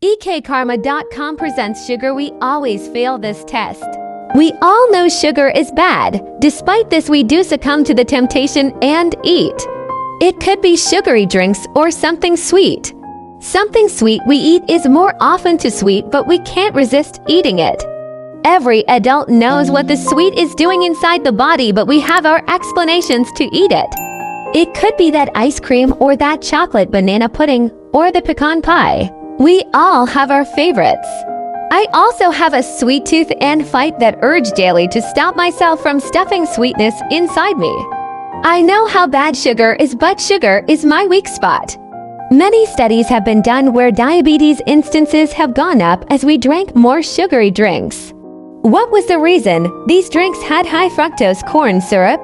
EkKarmaDotCom presents Sugar. We always fail this test. We all know sugar is bad. Despite this, we do succumb to the temptation and eat. It could be sugary drinks or something sweet. Something sweet we eat is more often too sweet, but we can't resist eating it. Every adult knows what the sweet is doing inside the body, but we have our explanations to eat it. It could be that ice cream or that chocolate banana pudding or the pecan pie. We all have our favorites. I also have a sweet tooth and fight that urge daily to stop myself from stuffing sweetness inside me. I know how bad sugar is, but sugar is my weak spot. Many studies have been done where diabetes instances have gone up as we drank more sugary drinks. What was the reason? These drinks had high fructose corn syrup.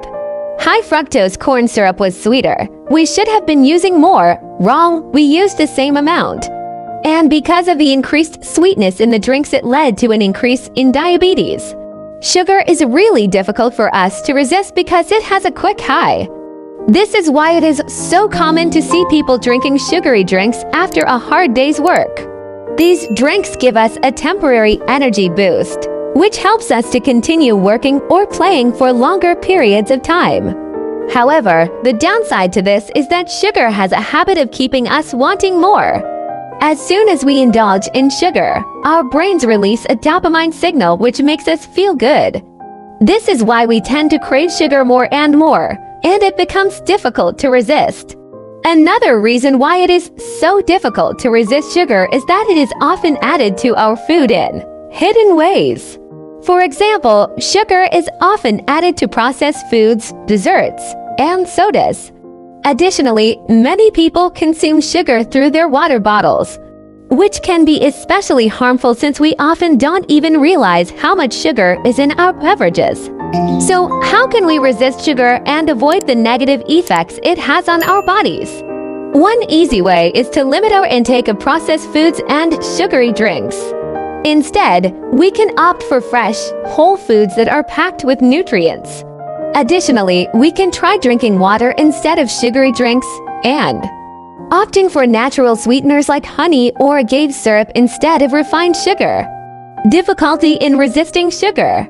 High fructose corn syrup was sweeter. We should have been using more. Wrong, we used the same amount. And because of the increased sweetness in the drinks, it led to an increase in diabetes. Sugar is really difficult for us to resist because it has a quick high. This is why it is so common to see people drinking sugary drinks after a hard day's work. These drinks give us a temporary energy boost, which helps us to continue working or playing for longer periods of time. However, the downside to this is that sugar has a habit of keeping us wanting more. As soon as we indulge in sugar, our brains release a dopamine signal which makes us feel good. This is why we tend to crave sugar more, and it becomes difficult to resist. Another reason why it is so difficult to resist sugar is that it is often added to our food in hidden ways. For example, sugar is often added to processed foods, desserts, and sodas. Additionally, many people consume sugar through their water bottles, which can be especially harmful since we often don't even realize how much sugar is in our beverages. So, how can we resist sugar and avoid the negative effects it has on our bodies? One easy way is to limit our intake of processed foods and sugary drinks. Instead, we can opt for fresh, whole foods that are packed with nutrients. Additionally, we can try drinking water instead of sugary drinks and opting for natural sweeteners like honey or agave syrup instead of refined sugar. Difficulty in resisting sugar.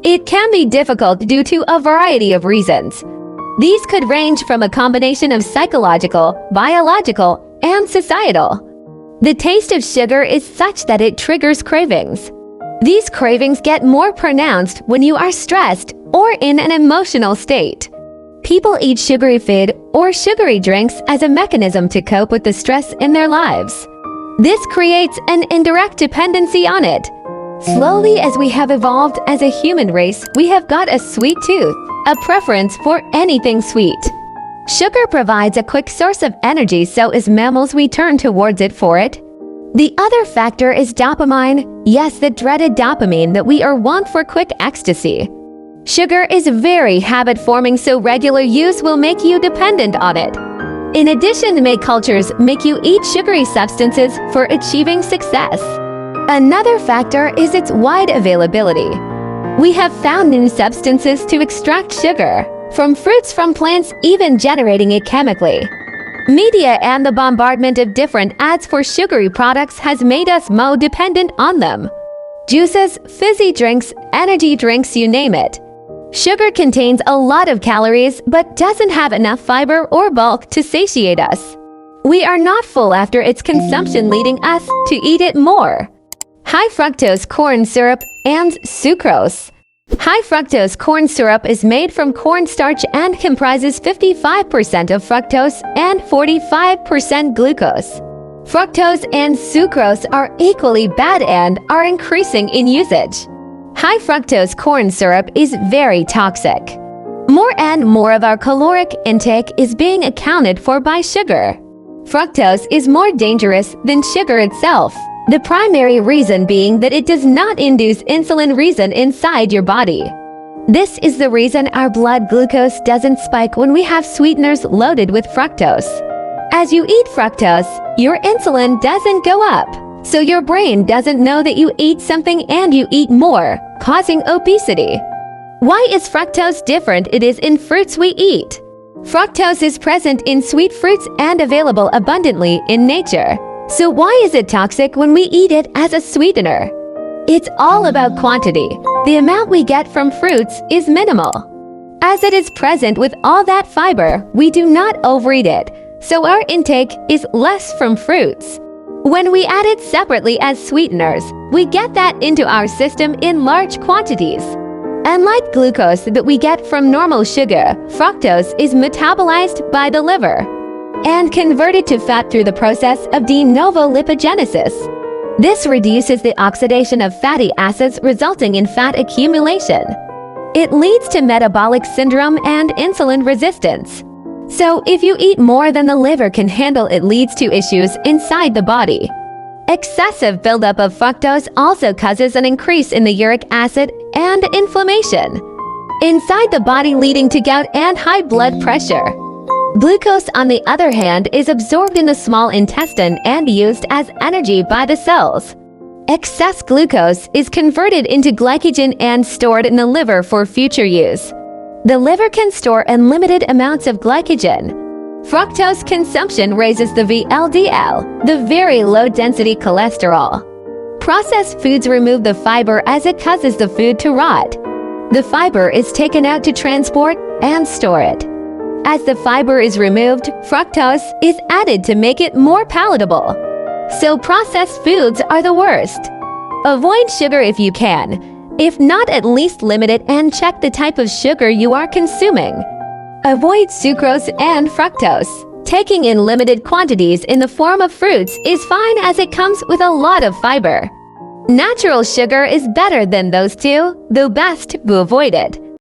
It can be difficult due to a variety of reasons. These could range from a combination of psychological, biological, and societal. The taste of sugar is such that it triggers cravings. These cravings get more pronounced when you are stressed or in an emotional state. People eat sugary food or sugary drinks as a mechanism to cope with the stress in their lives. This creates an indirect dependency on it. Slowly, as we have evolved as a human race, we have got a sweet tooth, a preference for anything sweet. Sugar provides a quick source of energy, so as mammals we turn towards it for it. The other factor is dopamine. Yes, the dreaded dopamine that we are want for quick ecstasy. Sugar is very habit-forming, so regular use will make you dependent on it. In addition, many cultures make you eat sugary substances for achieving success. Another factor is its wide availability. We have found new substances to extract sugar from fruits, from plants, even generating it chemically. Media and the bombardment of different ads for sugary products has made us more dependent on them. Juices, fizzy drinks, energy drinks, you name it. Sugar contains a lot of calories but doesn't have enough fiber or bulk to satiate us. We are not full after its consumption, leading us to eat it more. High fructose corn syrup and sucrose. High fructose corn syrup is made from cornstarch and comprises 55% of fructose and 45% glucose. Fructose and sucrose are equally bad and are increasing in usage. High fructose corn syrup is very toxic. More and more of our caloric intake is being accounted for by sugar. Fructose is more dangerous than sugar itself. The primary reason being that it does not induce insulin reason inside your body. This is the reason our blood glucose doesn't spike when we have sweeteners loaded with fructose. As you eat fructose, your insulin doesn't go up, so your brain doesn't know that you eat something and you eat more, causing obesity. Why is fructose different? It is in fruits we eat. Fructose is present in sweet fruits and available abundantly in nature. So why is it toxic when we eat it as a sweetener? It's all about quantity. The amount we get from fruits is minimal. As it is present with all that fiber, we do not overeat it, so our intake is less from fruits. When we add it separately as sweeteners, we get that into our system in large quantities. Unlike glucose that we get from normal sugar, fructose is metabolized by the liver and converted to fat through the process of de novo lipogenesis. This reduces the oxidation of fatty acids, resulting in fat accumulation. It leads to metabolic syndrome and insulin resistance. So if you eat more than the liver can handle, it leads to issues inside the body. Excessive buildup of fructose also causes an increase in the uric acid and inflammation inside the body, leading to gout and high blood pressure. Glucose, on the other hand, is absorbed in the small intestine and used as energy by the cells. Excess glucose is converted into glycogen and stored in the liver for future use. The liver can store unlimited amounts of glycogen. Fructose consumption raises the VLDL, the very low-density cholesterol. Processed foods remove the fiber as it causes the food to rot. The fiber is taken out to transport and store it. As the fiber is removed, fructose is added to make it more palatable. So processed foods are the worst. Avoid sugar if you can. If not, at least limit it and check the type of sugar you are consuming. Avoid sucrose and fructose. Taking in limited quantities in the form of fruits is fine, as it comes with a lot of fiber. Natural sugar is better than those two, though best to avoid it.